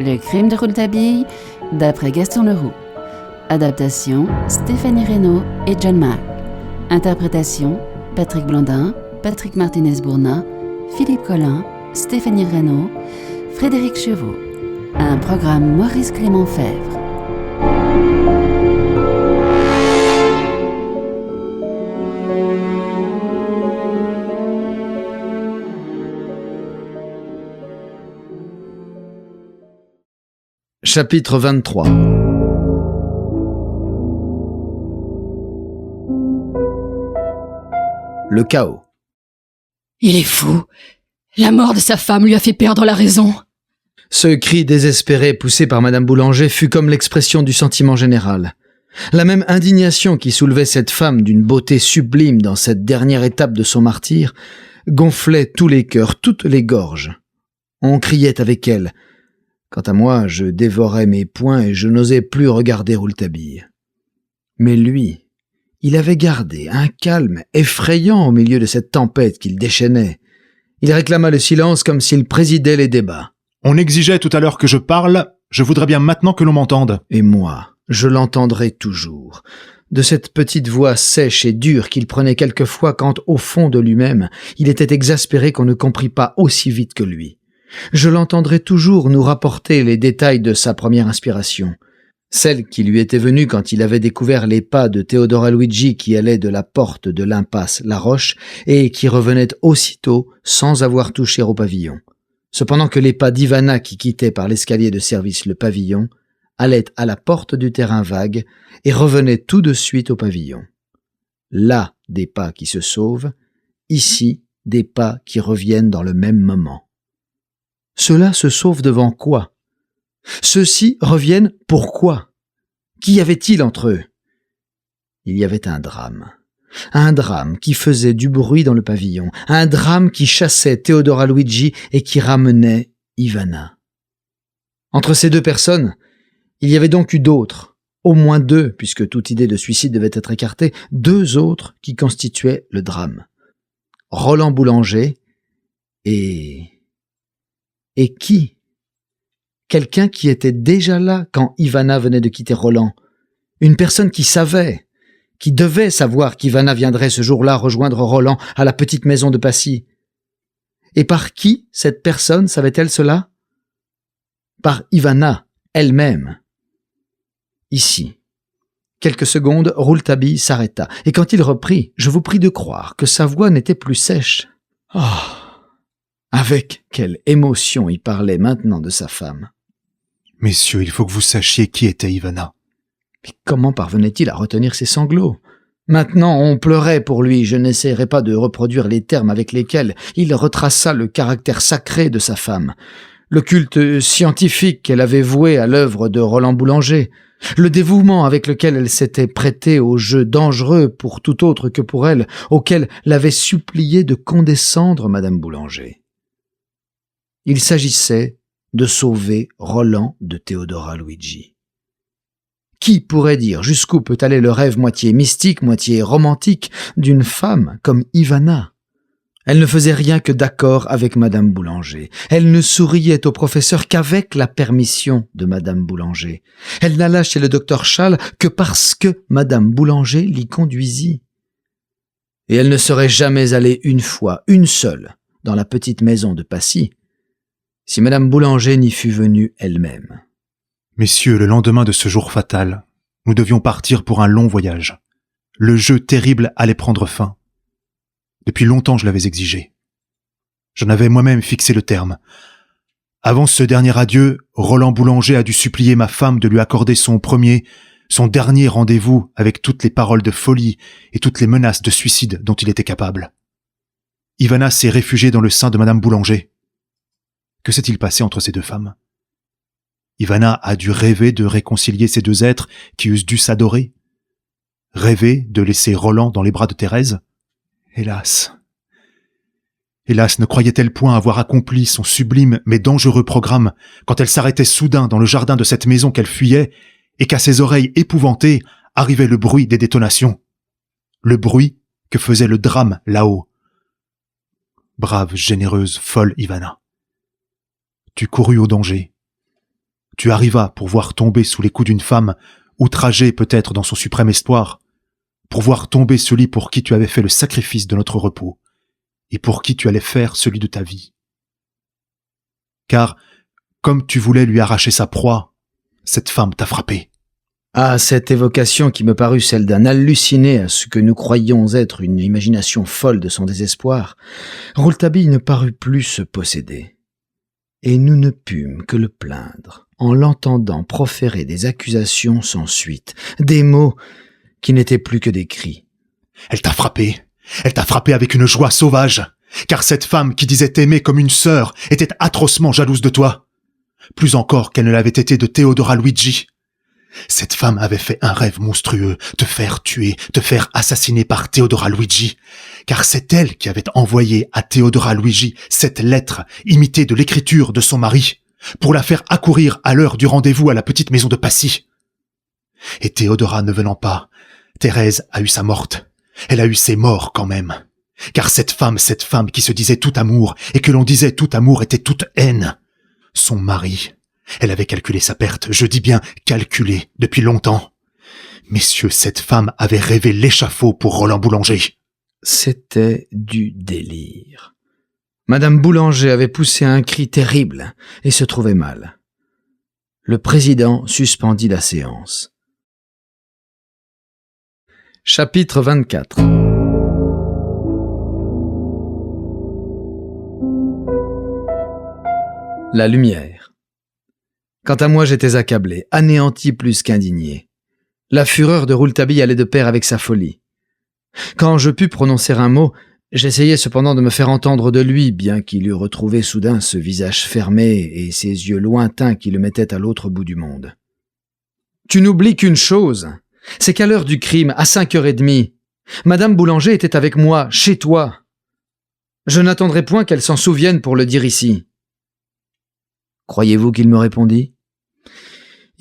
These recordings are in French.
Le crime de Rouletabille, d'après Gaston Leroux. Adaptation, Stéphanie Reynaud et John Mack. Interprétation, Patrick Blondin, Patrick Martinez-Bourna, Philippe Collin, Stéphanie Reynaud, Frédéric Chevaux. Un programme Maurice Clément-Fèvre. Chapitre 23. Le chaos. Il est fou. La mort de sa femme lui a fait perdre la raison. Ce cri désespéré poussé par Madame Boulanger fut comme l'expression du sentiment général. La même indignation qui soulevait cette femme d'une beauté sublime dans cette dernière étape de son martyre gonflait tous les cœurs, toutes les gorges. On criait avec elle. Quant à moi, je dévorais mes poings et je n'osais plus regarder Rouletabille. Mais lui, il avait gardé un calme effrayant au milieu de cette tempête qu'il déchaînait. Il réclama le silence comme s'il présidait les débats. On exigeait tout à l'heure que je parle, je voudrais bien maintenant que l'on m'entende. Et moi, je l'entendrai toujours. De cette petite voix sèche et dure qu'il prenait quelquefois quand, au fond de lui-même, il était exaspéré qu'on ne comprît pas aussi vite que lui. Je l'entendrai toujours nous rapporter les détails de sa première inspiration, celle qui lui était venue quand il avait découvert les pas de Teodora Luigi qui allaient de la porte de l'impasse La Roche et qui revenaient aussitôt sans avoir touché au pavillon, cependant que les pas d'Ivana qui quittait par l'escalier de service le pavillon allaient à la porte du terrain vague et revenaient tout de suite au pavillon. Là des pas qui se sauvent, ici des pas qui reviennent dans le même moment. Ceux-là se sauvent devant quoi? Ceux-ci reviennent pourquoi? Qu'y avait-il entre eux? Il y avait un drame qui faisait du bruit dans le pavillon, un drame qui chassait Teodora Luigi et qui ramenait Ivana. Entre ces deux personnes, il y avait donc eu d'autres, au moins deux, puisque toute idée de suicide devait être écartée, deux autres qui constituaient le drame. Roland Boulanger et qui? Quelqu'un qui était déjà là quand Ivana venait de quitter Roland. Une personne qui savait, qui devait savoir qu'Ivana viendrait ce jour-là rejoindre Roland à la petite maison de Passy. Et par qui cette personne savait-elle cela? Par Ivana elle-même. Ici. Quelques secondes, Rouletabille s'arrêta, et quand il reprit, je vous prie de croire que sa voix n'était plus sèche. Oh! Avec quelle émotion il parlait maintenant de sa femme. Messieurs, il faut que vous sachiez qui était Ivana. Mais comment parvenait-il à retenir ses sanglots? Maintenant, on pleurait pour lui, je n'essaierai pas de reproduire les termes avec lesquels il retraça le caractère sacré de sa femme, le culte scientifique qu'elle avait voué à l'œuvre de Roland Boulanger, le dévouement avec lequel elle s'était prêtée au jeu dangereux pour tout autre que pour elle, auquel l'avait supplié de condescendre Madame Boulanger. Il s'agissait de sauver Roland de Teodora Luigi. Qui pourrait dire jusqu'où peut aller le rêve moitié mystique, moitié romantique d'une femme comme Ivana? Elle ne faisait rien que d'accord avec Madame Boulanger. Elle ne souriait au professeur qu'avec la permission de Madame Boulanger. Elle n'alla chez le docteur Schall que parce que Madame Boulanger l'y conduisit. Et elle ne serait jamais allée une fois, une seule, dans la petite maison de Passy, si Madame Boulanger n'y fût venue elle-même. Messieurs, le lendemain de ce jour fatal, nous devions partir pour un long voyage. Le jeu terrible allait prendre fin. Depuis longtemps, je l'avais exigé. J'en avais moi-même fixé le terme. Avant ce dernier adieu, Roland Boulanger a dû supplier ma femme de lui accorder son dernier rendez-vous avec toutes les paroles de folie et toutes les menaces de suicide dont il était capable. Ivana s'est réfugiée dans le sein de Madame Boulanger. Que s'est-il passé entre ces deux femmes? Ivana a dû rêver de réconcilier ces deux êtres qui eussent dû s'adorer. Rêver de laisser Roland dans les bras de Thérèse. Hélas, ne croyait-elle point avoir accompli son sublime mais dangereux programme quand elle s'arrêtait soudain dans le jardin de cette maison qu'elle fuyait et qu'à ses oreilles épouvantées arrivait le bruit des détonations? Le bruit que faisait le drame là-haut. Brave, généreuse, folle Ivana. Tu courus au danger. tu arrivas pour voir tomber sous les coups d'une femme, outragée peut-être dans son suprême espoir, pour voir tomber celui pour qui tu avais fait le sacrifice de notre repos, et pour qui tu allais faire celui de ta vie. Car, comme tu voulais lui arracher sa proie, cette femme t'a frappé. À cette évocation qui me parut celle d'un halluciné à ce que nous croyions être une imagination folle de son désespoir, Rouletabille ne parut plus se posséder. Et nous ne pûmes que le plaindre en l'entendant proférer des accusations sans suite, des mots qui n'étaient plus que des cris. Elle t'a frappé avec une joie sauvage, car cette femme qui disait t'aimer comme une sœur était atrocement jalouse de toi, plus encore qu'elle ne l'avait été de Teodora Luigi. Cette femme avait fait un rêve monstrueux, te faire tuer, te faire assassiner par Teodora Luigi, car c'est elle qui avait envoyé à Teodora Luigi cette lettre imitée de l'écriture de son mari, pour la faire accourir à l'heure du rendez-vous à la petite maison de Passy. Et Teodora ne venant pas, Thérèse a eu sa morte. Elle a eu ses morts quand même. Car cette femme qui se disait tout amour, et que l'on disait tout amour était toute haine. Son mari, elle avait calculé sa perte, je dis bien calculé, depuis longtemps. Messieurs, cette femme avait rêvé l'échafaud pour Roland Boulanger. C'était du délire. Madame Boulanger avait poussé un cri terrible et se trouvait mal. Le président suspendit la séance. Chapitre 24. La lumière. Quant à moi, j'étais accablé, anéanti plus qu'indigné. La fureur de Rouletabille allait de pair avec sa folie. Quand je pus prononcer un mot, j'essayai cependant de me faire entendre de lui, bien qu'il eût retrouvé soudain ce visage fermé et ces yeux lointains qui le mettaient à l'autre bout du monde. « Tu n'oublies qu'une chose, c'est qu'à l'heure du crime, à 5h30, Madame Boulanger était avec moi, chez toi. Je n'attendrai point qu'elle s'en souvienne pour le dire ici. » Croyez-vous qu'il me répondit ?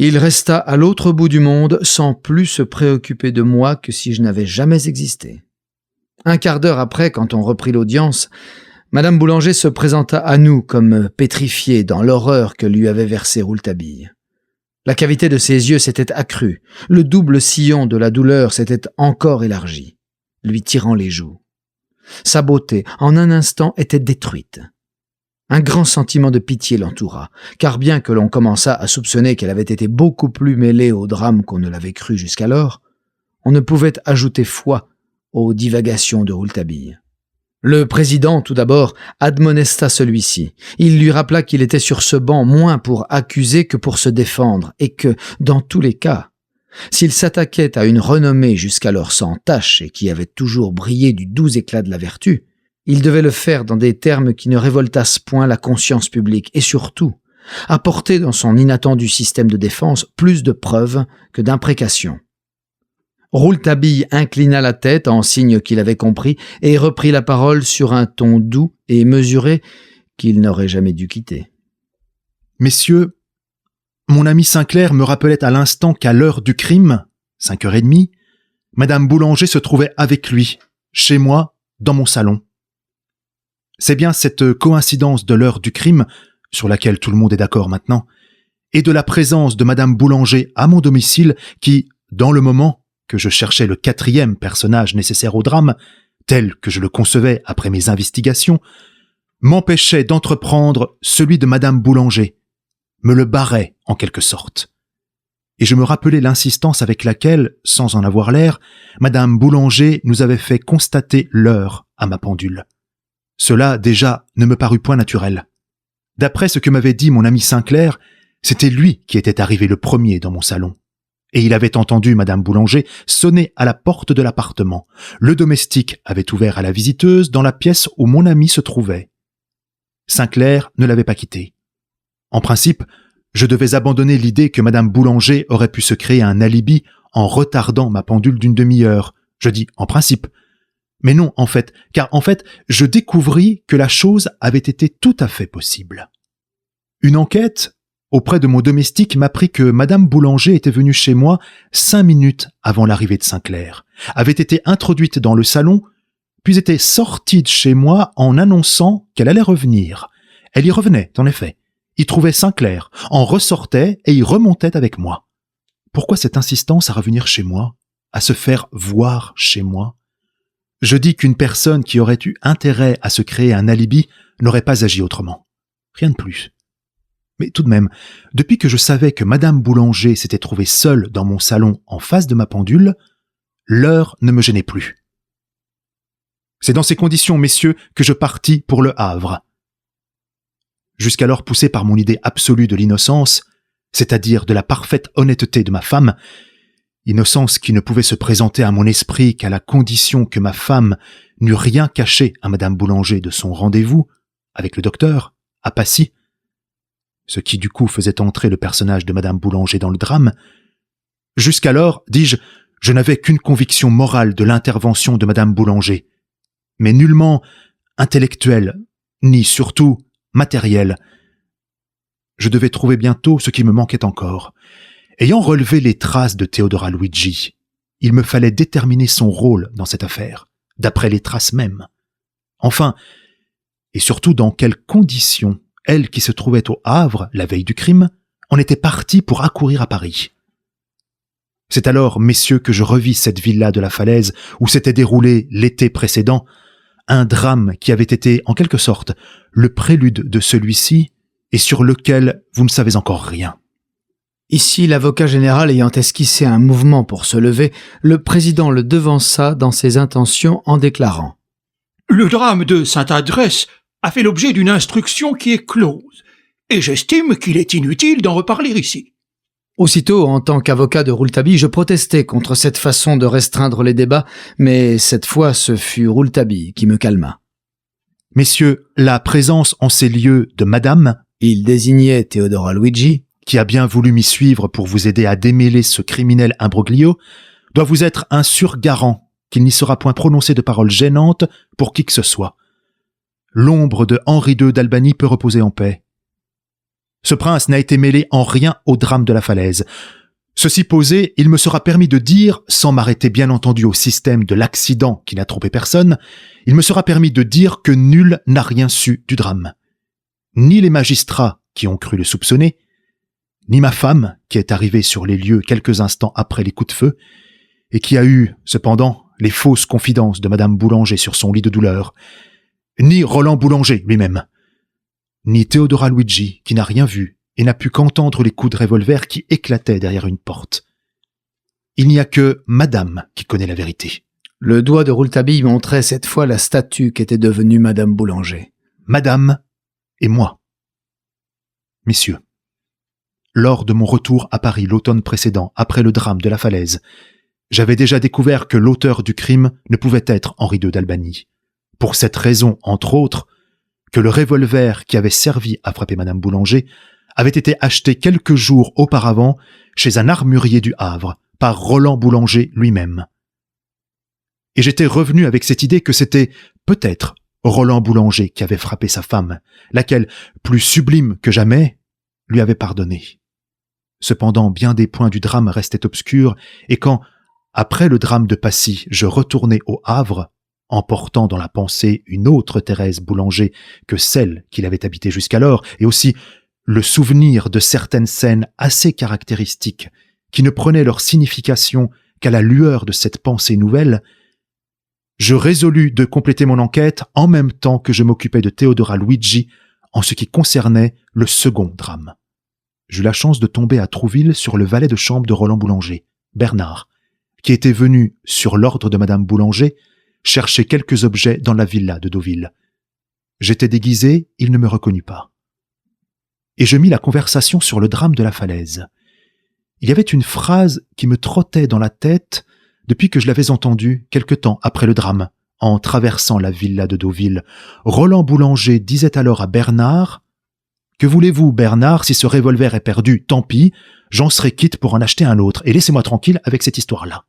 Il resta à l'autre bout du monde sans plus se préoccuper de moi que si je n'avais jamais existé. Un quart d'heure après, quand on reprit l'audience, Madame Boulanger se présenta à nous comme pétrifiée dans l'horreur que lui avait versée Rouletabille. La cavité de ses yeux s'était accrue, le double sillon de la douleur s'était encore élargi, lui tirant les joues. Sa beauté, en un instant, était détruite. Un grand sentiment de pitié l'entoura, car bien que l'on commençât à soupçonner qu'elle avait été beaucoup plus mêlée au drame qu'on ne l'avait cru jusqu'alors, on ne pouvait ajouter foi aux divagations de Rouletabille. Le président, tout d'abord, admonesta celui-ci. Il lui rappela qu'il était sur ce banc moins pour accuser que pour se défendre, et que, dans tous les cas, s'il s'attaquait à une renommée jusqu'alors sans tache et qui avait toujours brillé du doux éclat de la vertu, il devait le faire dans des termes qui ne révoltassent point la conscience publique et surtout apporter dans son inattendu système de défense plus de preuves que d'imprécations. Rouletabille inclina la tête en signe qu'il avait compris et reprit la parole sur un ton doux et mesuré qu'il n'aurait jamais dû quitter. « Messieurs, mon ami Sinclair me rappelait à l'instant qu'à l'heure du crime, 5h30, Madame Boulanger se trouvait avec lui, chez moi, dans mon salon. C'est bien cette coïncidence de l'heure du crime, sur laquelle tout le monde est d'accord maintenant, et de la présence de Madame Boulanger à mon domicile qui, dans le moment que je cherchais le 4e personnage nécessaire au drame, tel que je le concevais après mes investigations, m'empêchait d'entreprendre celui de Madame Boulanger, me le barrait en quelque sorte. Et je me rappelais l'insistance avec laquelle, sans en avoir l'air, Madame Boulanger nous avait fait constater l'heure à ma pendule. Cela, déjà, ne me parut point naturel. D'après ce que m'avait dit mon ami Sinclair, c'était lui qui était arrivé le premier dans mon salon. Et il avait entendu Madame Boulanger sonner à la porte de l'appartement. Le domestique avait ouvert à la visiteuse dans la pièce où mon ami se trouvait. Sinclair ne l'avait pas quitté. En principe, je devais abandonner l'idée que Madame Boulanger aurait pu se créer un alibi en retardant ma pendule d'une demi-heure. Je dis en principe. Mais non, car je découvris que la chose avait été tout à fait possible. Une enquête auprès de mon domestique m'apprit que Madame Boulanger était venue chez moi 5 minutes avant l'arrivée de Sinclair, avait été introduite dans le salon, puis était sortie de chez moi en annonçant qu'elle allait revenir. Elle y revenait, en effet, y trouvait Sinclair, en ressortait et y remontait avec moi. Pourquoi cette insistance à revenir chez moi, à se faire voir chez moi? Je dis qu'une personne qui aurait eu intérêt à se créer un alibi n'aurait pas agi autrement. Rien de plus. Mais tout de même, depuis que je savais que Madame Boulanger s'était trouvée seule dans mon salon en face de ma pendule, l'heure ne me gênait plus. C'est dans ces conditions, messieurs, que je partis pour le Havre. Jusqu'alors poussé par mon idée absolue de l'innocence, c'est-à-dire de la parfaite honnêteté de ma femme, innocence qui ne pouvait se présenter à mon esprit qu'à la condition que ma femme n'eût rien caché à Madame Boulanger de son rendez-vous avec le docteur, à Passy, ce qui du coup faisait entrer le personnage de Madame Boulanger dans le drame. Jusqu'alors, dis-je, je n'avais qu'une conviction morale de l'intervention de Madame Boulanger, mais nullement intellectuelle, ni surtout matérielle. Je devais trouver bientôt ce qui me manquait encore. Ayant relevé les traces de Theodora Luigi, il me fallait déterminer son rôle dans cette affaire, d'après les traces mêmes. Enfin, et surtout dans quelles conditions elle qui se trouvait au Havre la veille du crime en était partie pour accourir à Paris. C'est alors, messieurs, que je revis cette villa de la Falaise où s'était déroulé l'été précédent un drame qui avait été, en quelque sorte, le prélude de celui-ci et sur lequel vous ne savez encore rien. Ici, l'avocat général ayant esquissé un mouvement pour se lever, le président le devança dans ses intentions en déclarant « Le drame de Sainte-Adresse a fait l'objet d'une instruction qui est close, et j'estime qu'il est inutile d'en reparler ici. » Aussitôt, en tant qu'avocat de Rouletabille, je protestai contre cette façon de restreindre les débats, mais cette fois ce fut Rouletabille qui me calma. « Messieurs, la présence en ces lieux de Madame, il désignait Theodora Luigi, qui a bien voulu m'y suivre pour vous aider à démêler ce criminel imbroglio, doit vous être un sûr garant qu'il n'y sera point prononcé de paroles gênantes pour qui que ce soit. L'ombre de Henri II d'Albanie peut reposer en paix. Ce prince n'a été mêlé en rien au drame de la Falaise. Ceci posé, il me sera permis de dire, sans m'arrêter bien entendu au système de l'accident qui n'a trompé personne, il me sera permis de dire que nul n'a rien su du drame. Ni les magistrats qui ont cru le soupçonner, ni ma femme qui est arrivée sur les lieux quelques instants après les coups de feu, et qui a eu, cependant, les fausses confidences de Madame Boulanger sur son lit de douleur, ni Roland Boulanger lui-même, ni Theodora Luigi, qui n'a rien vu et n'a pu qu'entendre les coups de revolver qui éclataient derrière une porte. Il n'y a que Madame qui connaît la vérité. Le doigt de Rouletabille montrait cette fois la statue qu'était devenue Madame Boulanger. Madame et moi. Messieurs, lors de mon retour à Paris l'automne précédent, après le drame de la Falaise, j'avais déjà découvert que l'auteur du crime ne pouvait être Henri II d'Albanie. Pour cette raison, entre autres, que le revolver qui avait servi à frapper Madame Boulanger avait été acheté quelques jours auparavant chez un armurier du Havre, par Roland Boulanger lui-même. Et j'étais revenu avec cette idée que c'était peut-être Roland Boulanger qui avait frappé sa femme, laquelle, plus sublime que jamais, lui avait pardonné. Cependant, bien des points du drame restaient obscurs, et quand, après le drame de Passy, je retournai au Havre, emportant dans la pensée une autre Thérèse Boulanger que celle qu'il avait habitée jusqu'alors, et aussi le souvenir de certaines scènes assez caractéristiques qui ne prenaient leur signification qu'à la lueur de cette pensée nouvelle, je résolus de compléter mon enquête en même temps que je m'occupais de Theodora Luigi en ce qui concernait le second drame. J'eus la chance de tomber à Trouville sur le valet de chambre de Roland Boulanger, Bernard, qui était venu, sur l'ordre de Madame Boulanger, chercher quelques objets dans la villa de Deauville. J'étais déguisé, il ne me reconnut pas. Et je mis la conversation sur le drame de la Falaise. Il y avait une phrase qui me trottait dans la tête depuis que je l'avais entendue quelque temps après le drame. En traversant la villa de Deauville, Roland Boulanger disait alors à Bernard « Que voulez-vous, Bernard, si ce revolver est perdu, tant pis, j'en serai quitte pour en acheter un autre, et laissez-moi tranquille avec cette histoire-là. »